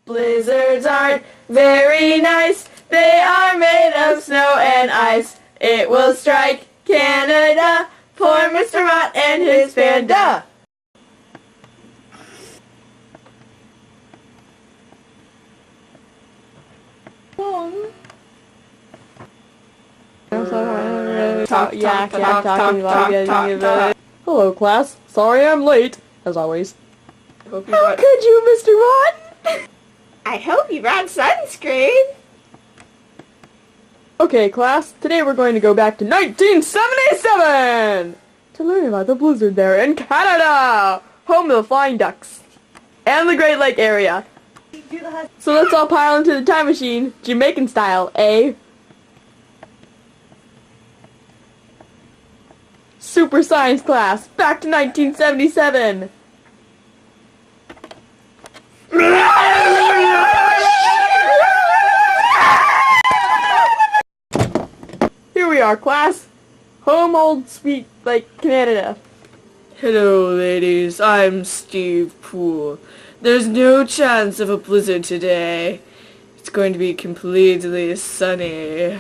Blizzards aren't very nice. They are made of snow and ice. It will strike Canada. Poor Mr. Mott and his panda. Hello, class. Sorry I'm late, as always. How could you, Mr. Mott? I hope you brought sunscreen. Okay, class. Today we're going to go back to 1977 to learn about the blizzard there in Canada, home of the Flying Ducks, and the Great Lake area. So let's all pile into the time machine, Jamaican style, eh? Super science class, back to 1977. Here we are, class. Home old sweet like Canada. Hello, ladies. I'm Steve Poole. There's no chance of a blizzard today. It's going to be completely sunny,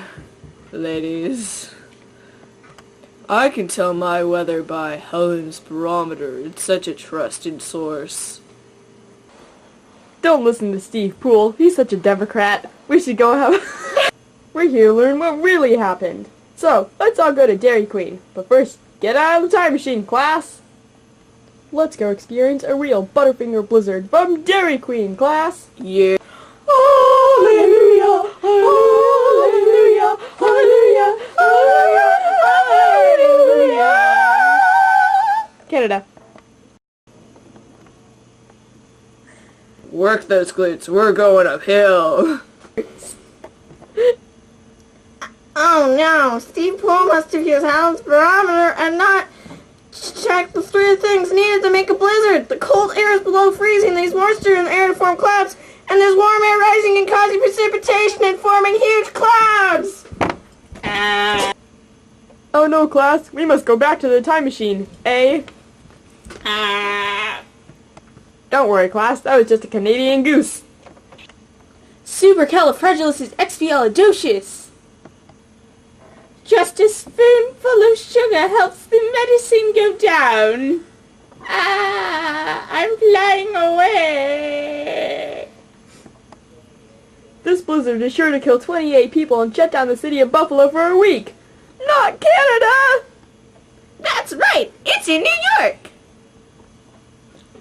ladies. I can tell my weather by Helen's barometer. It's such a trusted source. Don't listen to Steve Poole. He's such a Democrat. We should go have... We're here to learn what really happened. So, let's all go to Dairy Queen. But first, get out of the time machine, class. Let's go experience a real Butterfinger blizzard from Dairy Queen, class. Yeah. Hallelujah, hallelujah, hallelujah, hallelujah, hallelujah. Canada. Work those glutes. We're going uphill. Oh no, Steve Poole must have used Helen's barometer and not checked the three things needed to make a blizzard. The cold air is below freezing, there's moisture in the air to form clouds, and there's warm air rising and causing precipitation and forming huge clouds. Oh no, class, we must go back to the time machine, eh? Don't worry, class, that was just a Canadian goose. Supercalifragilisticexpialidocious. Just a spoonful of sugar helps the medicine go down. I'm flying away. This blizzard is sure to kill 28 people and shut down the city of Buffalo for a week. Not Canada! That's right, it's in New York.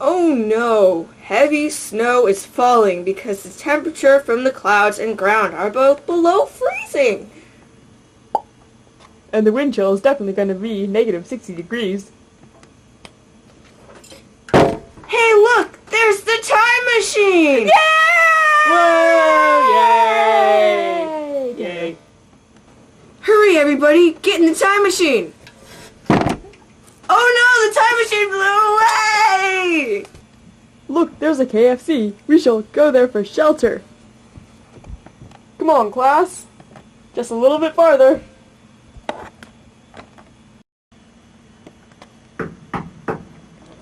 Oh no, heavy snow is falling because the temperature from the clouds and ground are both below freezing. And the wind chill is definitely going to be negative 60 degrees. Hey look, there's the time machine! Yay! Whoa, yay! Yay! Hurry everybody, get in the time machine! Oh no, the time machine blew away! Look, there's a KFC. We shall go there for shelter. Come on, class. Just a little bit farther.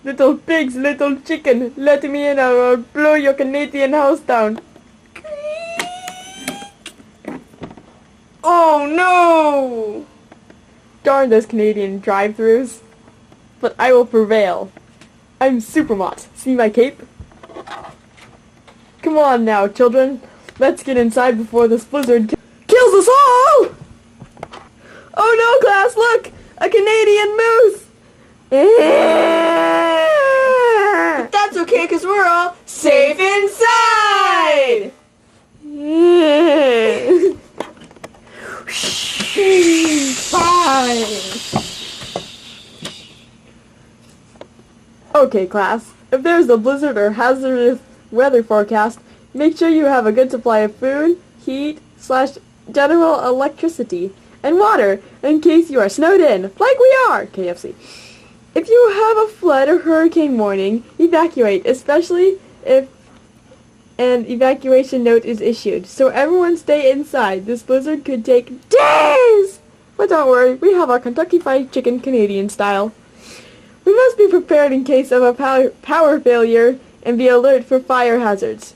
Little pigs, little chicken, let me in or I'll blow your Canadian house down. Oh no! Darn those Canadian drive-thrus. But I will prevail. I'm Supermott. See my cape? Come on now, children. Let's get inside before this blizzard kills us all! Oh no, class, look! A Canadian moose! But that's okay, because we're all safe inside! Okay, class. If there's a blizzard or hazardous weather forecast, make sure you have a good supply of food, heat, / general electricity, and water in case you are snowed in, like we are, KFC. If you have a flood or hurricane warning, evacuate, especially if an evacuation note is issued. So everyone stay inside. This blizzard could take days! But don't worry, we have our Kentucky Fried Chicken Canadian style. We must be prepared in case of a power failure and be alert for fire hazards.